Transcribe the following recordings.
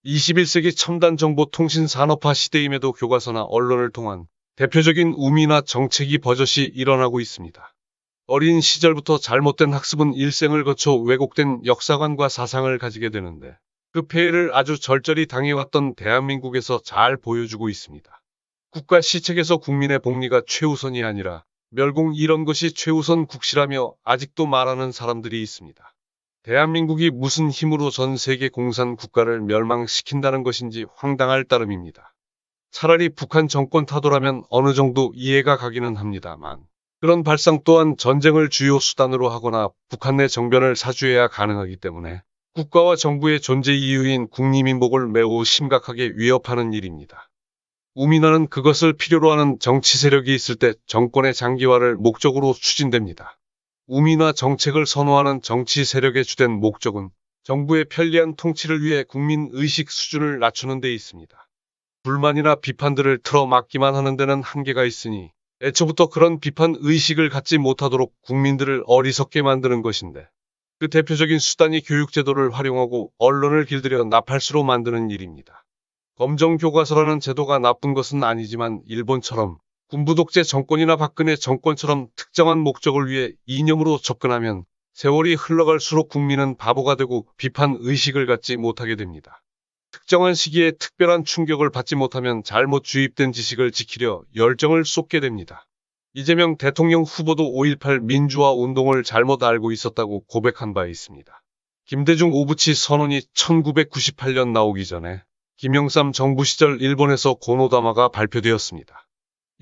21세기 첨단 정보 통신 산업화 시대임에도 교과서나 언론을 통한 대표적인 우미나 정책이 버젓이 일어나고 있습니다. 어린 시절부터 잘못된 학습은 일생을 거쳐 왜곡된 역사관과 사상을 가지게 되는데 그 폐해를 아주 절절히 당해왔던 대한민국에서 잘 보여주고 있습니다. 국가 시책에서 국민의 복리가 최우선이 아니라 멸공 이런 것이 최우선 국시라며 아직도 말하는 사람들이 있습니다. 대한민국이 무슨 힘으로 전 세계 공산 국가를 멸망시킨다는 것인지 황당할 따름입니다. 차라리 북한 정권 타도라면 어느 정도 이해가 가기는 합니다만 그런 발상 또한 전쟁을 주요 수단으로 하거나 북한 내 정변을 사주해야 가능하기 때문에 국가와 정부의 존재 이유인 국리민복을 매우 심각하게 위협하는 일입니다. 우민화는 그것을 필요로 하는 정치 세력이 있을 때 정권의 장기화를 목적으로 추진됩니다. 우민화 정책을 선호하는 정치 세력의 주된 목적은 정부의 편리한 통치를 위해 국민 의식 수준을 낮추는 데 있습니다. 불만이나 비판들을 틀어막기만 하는 데는 한계가 있으니 애초부터 그런 비판 의식을 갖지 못하도록 국민들을 어리석게 만드는 것인데 그 대표적인 수단이 교육제도를 활용하고 언론을 길들여 나팔수로 만드는 일입니다. 검정교과서라는 제도가 나쁜 것은 아니지만 일본처럼 군부독재 정권이나 박근혜 정권처럼 특정한 목적을 위해 이념으로 접근하면 세월이 흘러갈수록 국민은 바보가 되고 비판 의식을 갖지 못하게 됩니다. 특정한 시기에 특별한 충격을 받지 못하면 잘못 주입된 지식을 지키려 열정을 쏟게 됩니다. 이재명 대통령 후보도 5.18 민주화 운동을 잘못 알고 있었다고 고백한 바 있습니다. 김대중 오부치 선언이 1998년 나오기 전에 김영삼 정부 시절 일본에서 고노다마가 발표되었습니다.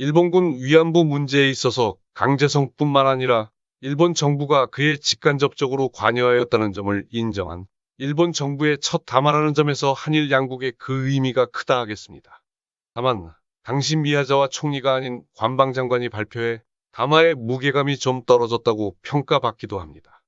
일본군 위안부 문제에 있어서 강제성뿐만 아니라 일본 정부가 그에 직간접적으로 관여하였다는 점을 인정한 일본 정부의 첫 담화라는 점에서 한일 양국의 그 의미가 크다 하겠습니다. 다만 당시 미야자와 총리가 아닌 관방장관이 발표해 담화의 무게감이 좀 떨어졌다고 평가받기도 합니다.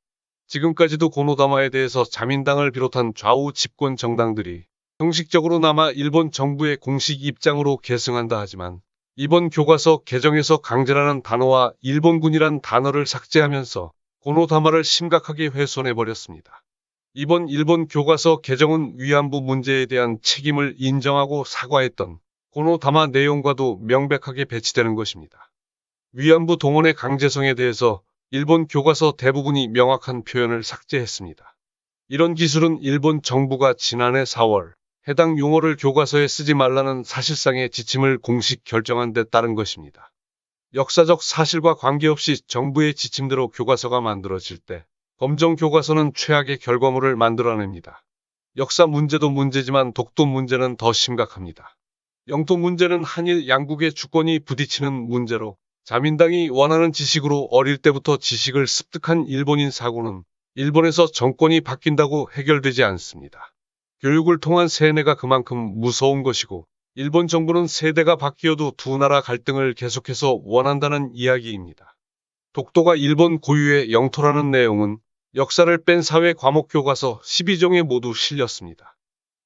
지금까지도 고노다마에 대해서 자민당을 비롯한 좌우 집권 정당들이 형식적으로나마 일본 정부의 공식 입장으로 계승한다 하지만 이번 교과서 개정에서 강제라는 단어와 일본군이란 단어를 삭제하면서 고노다마를 심각하게 훼손해버렸습니다. 이번 일본 교과서 개정은 위안부 문제에 대한 책임을 인정하고 사과했던 고노다마 내용과도 명백하게 배치되는 것입니다. 위안부 동원의 강제성에 대해서 일본 교과서 대부분이 명확한 표현을 삭제했습니다. 이런 기술은 일본 정부가 지난해 4월 해당 용어를 교과서에 쓰지 말라는 사실상의 지침을 공식 결정한 데 따른 것입니다. 역사적 사실과 관계없이 정부의 지침대로 교과서가 만들어질 때 검정교과서는 최악의 결과물을 만들어냅니다. 역사 문제도 문제지만 독도 문제는 더 심각합니다. 영토 문제는 한일 양국의 주권이 부딪히는 문제로 자민당이 원하는 지식으로 어릴 때부터 지식을 습득한 일본인 사고는 일본에서 정권이 바뀐다고 해결되지 않습니다. 교육을 통한 세뇌가 그만큼 무서운 것이고 일본 정부는 세대가 바뀌어도 두 나라 갈등을 계속해서 원한다는 이야기입니다. 독도가 일본 고유의 영토라는 내용은 역사를 뺀 사회 과목 교과서 12종에 모두 실렸습니다.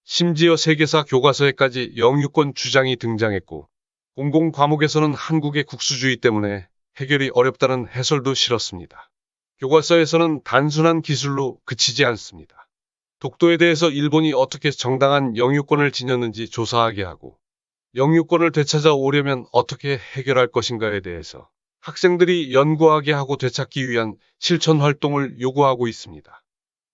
심지어 세계사 교과서에까지 영유권 주장이 등장했고 공공 과목에서는 한국의 국수주의 때문에 해결이 어렵다는 해설도 실었습니다. 교과서에서는 단순한 기술로 그치지 않습니다. 독도에 대해서 일본이 어떻게 정당한 영유권을 지녔는지 조사하게 하고 영유권을 되찾아오려면 어떻게 해결할 것인가에 대해서 학생들이 연구하게 하고 되찾기 위한 실천 활동을 요구하고 있습니다.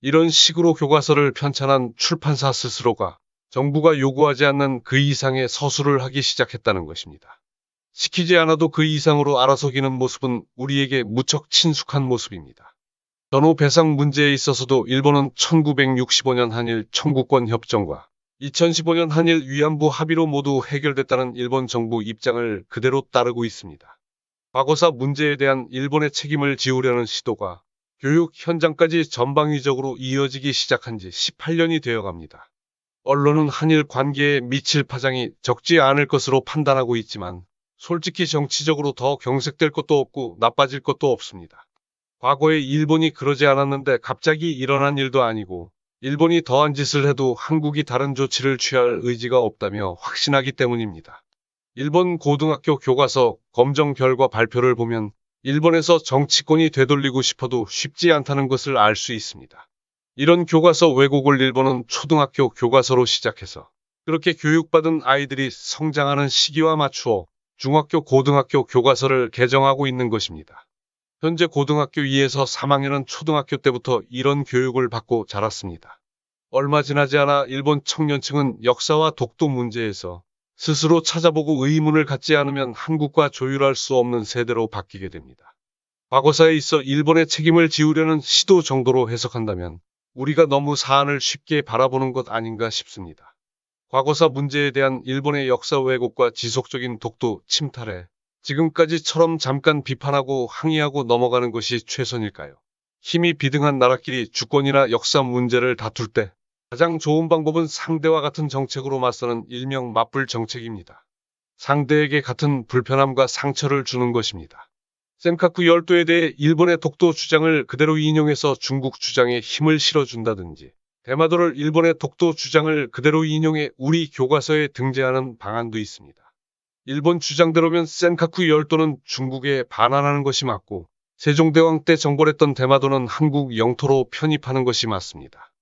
이런 식으로 교과서를 편찬한 출판사 스스로가 정부가 요구하지 않는 그 이상의 서술을 하기 시작했다는 것입니다. 시키지 않아도 그 이상으로 알아서기는 모습은 우리에게 무척 친숙한 모습입니다. 전후 배상 문제에 있어서도 일본은 1965년 한일 청구권 협정과 2015년 한일 위안부 합의로 모두 해결됐다는 일본 정부 입장을 그대로 따르고 있습니다. 과거사 문제에 대한 일본의 책임을 지우려는 시도가 교육 현장까지 전방위적으로 이어지기 시작한 지 18년이 되어갑니다. 언론은 한일 관계에 미칠 파장이 적지 않을 것으로 판단하고 있지만 솔직히 정치적으로 더 경색될 것도 없고 나빠질 것도 없습니다. 과거에 일본이 그러지 않았는데 갑자기 일어난 일도 아니고 일본이 더한 짓을 해도 한국이 다른 조치를 취할 의지가 없다며 확신하기 때문입니다. 일본 고등학교 교과서 검정 결과 발표를 보면 일본에서 정치권이 되돌리고 싶어도 쉽지 않다는 것을 알 수 있습니다. 이런 교과서 왜곡을 일본은 초등학교 교과서로 시작해서 그렇게 교육받은 아이들이 성장하는 시기와 맞추어 중학교, 고등학교 교과서를 개정하고 있는 것입니다. 현재 고등학교 2에서 3학년은 초등학교 때부터 이런 교육을 받고 자랐습니다. 얼마 지나지 않아 일본 청년층은 역사와 독도 문제에서 스스로 찾아보고 의문을 갖지 않으면 한국과 조율할 수 없는 세대로 바뀌게 됩니다. 과거사에 있어 일본의 책임을 지우려는 시도 정도로 해석한다면 우리가 너무 사안을 쉽게 바라보는 것 아닌가 싶습니다. 과거사 문제에 대한 일본의 역사 왜곡과 지속적인 독도 침탈에 지금까지처럼 잠깐 비판하고 항의하고 넘어가는 것이 최선일까요? 힘이 비등한 나라끼리 주권이나 역사 문제를 다툴 때 가장 좋은 방법은 상대와 같은 정책으로 맞서는 일명 맞불 정책입니다. 상대에게 같은 불편함과 상처를 주는 것입니다. 센카쿠 열도에 대해 일본의 독도 주장을 그대로 인용해서 중국 주장에 힘을 실어준다든지 대마도를 일본의 독도 주장을 그대로 인용해 우리 교과서에 등재하는 방안도 있습니다. 일본 주장대로면 센카쿠 열도는 중국에 반환하는 것이 맞고 세종대왕 때 정벌했던 대마도는 한국 영토로 편입하는 것이 맞습니다.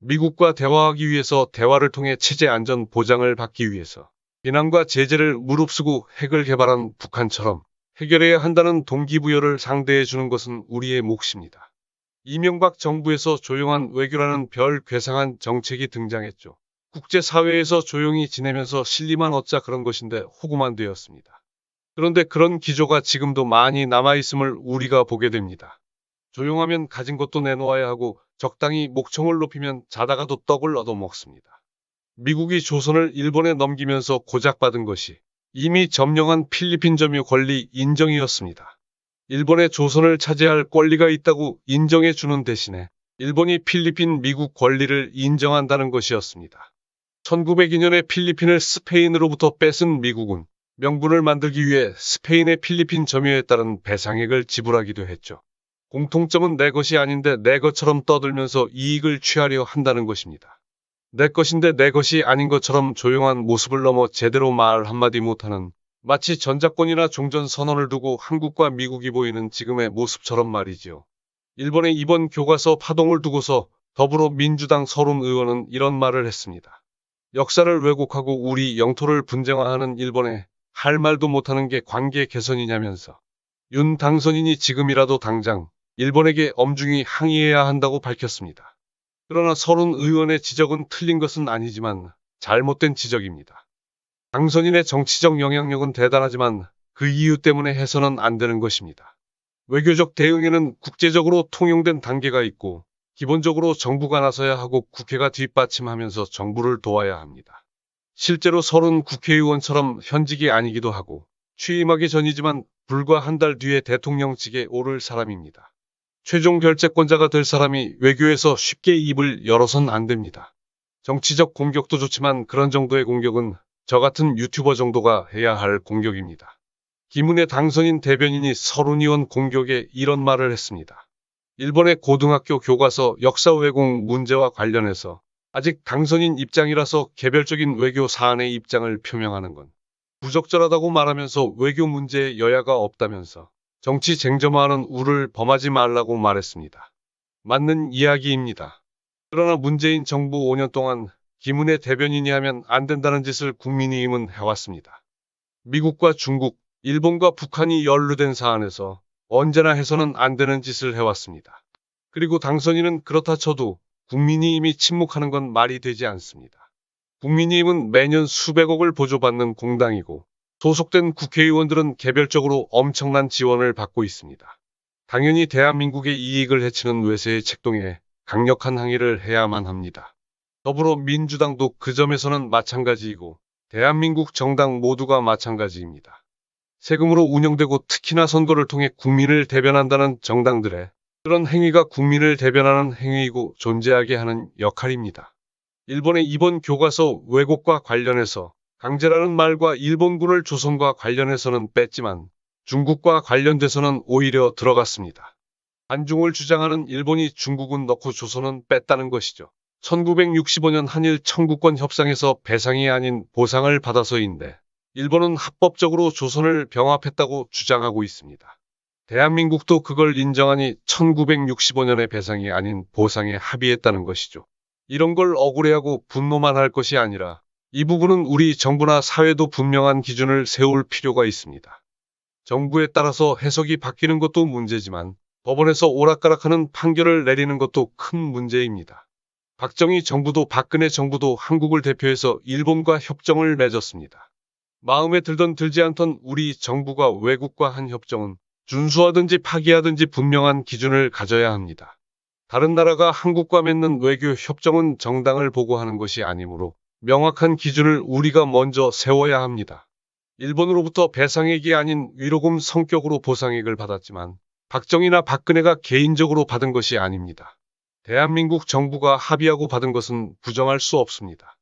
미국과 대화하기 위해서 대화를 통해 체제 안전 보장을 받기 위해서 비난과 제재를 무릅쓰고 핵을 개발한 북한처럼 해결해야 한다는 동기부여를 상대해 주는 것은 우리의 몫입니다. 이명박 정부에서 조용한 외교라는 별 괴상한 정책이 등장했죠. 국제사회에서 조용히 지내면서 실리만 얻자 그런 것인데 호구만 되었습니다. 그런데 그런 기조가 지금도 많이 남아있음을 우리가 보게 됩니다. 조용하면 가진 것도 내놓아야 하고 적당히 목청을 높이면 자다가도 떡을 얻어먹습니다. 미국이 조선을 일본에 넘기면서 고작받은 것이 이미 점령한 필리핀 점유 권리 인정이었습니다. 일본의 조선을 차지할 권리가 있다고 인정해주는 대신에 일본이 필리핀 미국 권리를 인정한다는 것이었습니다. 1902년에 필리핀을 스페인으로부터 뺏은 미국은 명분을 만들기 위해 스페인의 필리핀 점유에 따른 배상액을 지불하기도 했죠. 공통점은 내 것이 아닌데 내 것처럼 떠들면서 이익을 취하려 한다는 것입니다. 내 것인데 내 것이 아닌 것처럼 조용한 모습을 넘어 제대로 말 한마디 못하는 마치 전작권이나 종전선언을 두고 한국과 미국이 보이는 지금의 모습처럼 말이지요. 일본의 이번 교과서 파동을 두고서 더불어민주당 서른 의원은 이런 말을 했습니다. 역사를 왜곡하고 우리 영토를 분쟁화하는 일본에 할 말도 못하는 게 관계 개선이냐면서 윤 당선인이 지금이라도 당장 일본에게 엄중히 항의해야 한다고 밝혔습니다. 그러나 서른 의원의 지적은 틀린 것은 아니지만 잘못된 지적입니다. 당선인의 정치적 영향력은 대단하지만 그 이유 때문에 해서는 안 되는 것입니다. 외교적 대응에는 국제적으로 통용된 단계가 있고 기본적으로 정부가 나서야 하고 국회가 뒷받침하면서 정부를 도와야 합니다. 실제로 서른 국회의원처럼 현직이 아니기도 하고 취임하기 전이지만 불과 한 달 뒤에 대통령직에 오를 사람입니다. 최종 결재권자가 될 사람이 외교에서 쉽게 입을 열어선 안 됩니다. 정치적 공격도 좋지만 그런 정도의 공격은 저 같은 유튜버 정도가 해야 할 공격입니다. 김은혜 당선인 대변인이 서른 의원 공격에 이런 말을 했습니다. 일본의 고등학교 교과서 역사 왜곡 문제와 관련해서 아직 당선인 입장이라서 개별적인 외교 사안의 입장을 표명하는 건 부적절하다고 말하면서 외교 문제에 여야가 없다면서 정치 쟁점화하는 우를 범하지 말라고 말했습니다. 맞는 이야기입니다. 그러나 문재인 정부 5년 동안 김은혜 대변인이 하면 안 된다는 짓을 국민의힘은 해왔습니다. 미국과 중국, 일본과 북한이 연루된 사안에서 언제나 해서는 안 되는 짓을 해왔습니다. 그리고 당선인은 그렇다 쳐도 국민의힘이 침묵하는 건 말이 되지 않습니다. 국민의힘은 매년 수백억을 보조받는 공당이고 소속된 국회의원들은 개별적으로 엄청난 지원을 받고 있습니다. 당연히 대한민국의 이익을 해치는 외세의 책동에 강력한 항의를 해야만 합니다. 더불어민주당도 그 점에서는 마찬가지이고 대한민국 정당 모두가 마찬가지입니다. 세금으로 운영되고 특히나 선거를 통해 국민을 대변한다는 정당들의 그런 행위가 국민을 대변하는 행위이고 존재하게 하는 역할입니다. 일본의 이번 교과서 왜곡과 관련해서 강제라는 말과 일본군을 조선과 관련해서는 뺐지만 중국과 관련돼서는 오히려 들어갔습니다. 반중을 주장하는 일본이 중국은 넣고 조선은 뺐다는 것이죠. 1965년 한일 청구권 협상에서 배상이 아닌 보상을 받아서인데 일본은 합법적으로 조선을 병합했다고 주장하고 있습니다. 대한민국도 그걸 인정하니 1965년의 배상이 아닌 보상에 합의했다는 것이죠. 이런 걸 억울해하고 분노만 할 것이 아니라 이 부분은 우리 정부나 사회도 분명한 기준을 세울 필요가 있습니다. 정부에 따라서 해석이 바뀌는 것도 문제지만 법원에서 오락가락하는 판결을 내리는 것도 큰 문제입니다. 박정희 정부도 박근혜 정부도 한국을 대표해서 일본과 협정을 맺었습니다. 마음에 들던 들지 않던 우리 정부가 외국과 한 협정은 준수하든지 파기하든지 분명한 기준을 가져야 합니다. 다른 나라가 한국과 맺는 외교 협정은 정당을 보고하는 것이 아니므로 명확한 기준을 우리가 먼저 세워야 합니다. 일본으로부터 배상액이 아닌 위로금 성격으로 보상액을 받았지만 박정희나 박근혜가 개인적으로 받은 것이 아닙니다. 대한민국 정부가 합의하고 받은 것은 부정할 수 없습니다.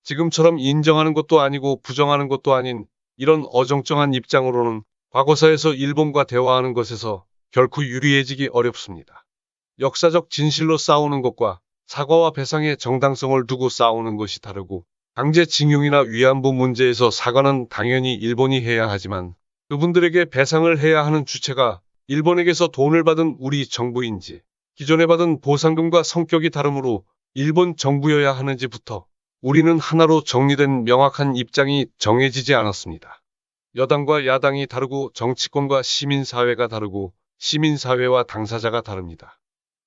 지금처럼 인정하는 것도 아니고 부정하는 것도 아닌 이런 어정쩡한 입장으로는 과거사에서 일본과 대화하는 것에서 결코 유리해지기 어렵습니다. 역사적 진실로 싸우는 것과 사과와 배상의 정당성을 두고 싸우는 것이 다르고 강제징용이나 위안부 문제에서 사과는 당연히 일본이 해야 하지만 그분들에게 배상을 해야 하는 주체가 일본에게서 돈을 받은 우리 정부인지 기존에 받은 보상금과 성격이 다르므로 일본 정부여야 하는지부터 우리는 하나로 정리된 명확한 입장이 정해지지 않았습니다. 여당과 야당이 다르고 정치권과 시민사회가 다르고 시민사회와 당사자가 다릅니다.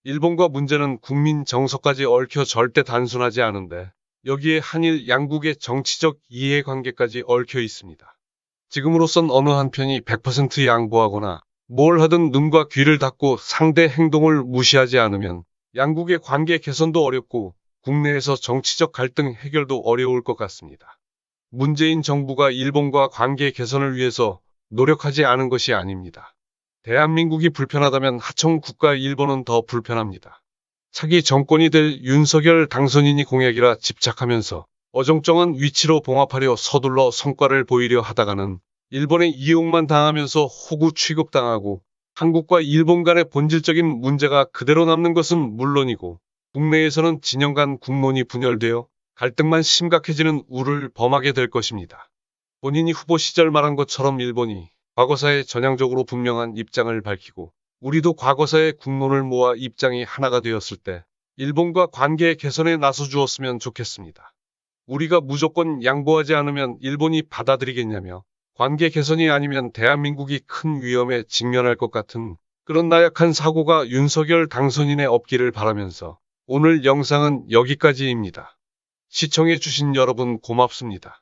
일본과 문제는 국민 정서까지 얽혀 절대 단순하지 않은데 여기에 한일 양국의 정치적 이해관계까지 얽혀 있습니다. 지금으로선 어느 한편이 100% 양보하거나 뭘 하든 눈과 귀를 닫고 상대 행동을 무시하지 않으면 양국의 관계 개선도 어렵고 국내에서 정치적 갈등 해결도 어려울 것 같습니다. 문재인 정부가 일본과 관계 개선을 위해서 노력하지 않은 것이 아닙니다. 대한민국이 불편하다면 하청 국가 일본은 더 불편합니다. 차기 정권이 될 윤석열 당선인이 공약이라 집착하면서 어정쩡한 위치로 봉합하려 서둘러 성과를 보이려 하다가는 일본의 이용만 당하면서 호구 취급당하고 한국과 일본 간의 본질적인 문제가 그대로 남는 것은 물론이고 국내에서는 진영 간 국론이 분열되어 갈등만 심각해지는 우를 범하게 될 것입니다. 본인이 후보 시절 말한 것처럼 일본이 과거사에 전향적으로 분명한 입장을 밝히고 우리도 과거사의 국론을 모아 입장이 하나가 되었을 때 일본과 관계 개선에 나서주었으면 좋겠습니다. 우리가 무조건 양보하지 않으면 일본이 받아들이겠냐며 관계 개선이 아니면 대한민국이 큰 위험에 직면할 것 같은 그런 나약한 사고가 윤석열 당선인에 없기를 바라면서 오늘 영상은 여기까지입니다. 시청해주신 여러분 고맙습니다.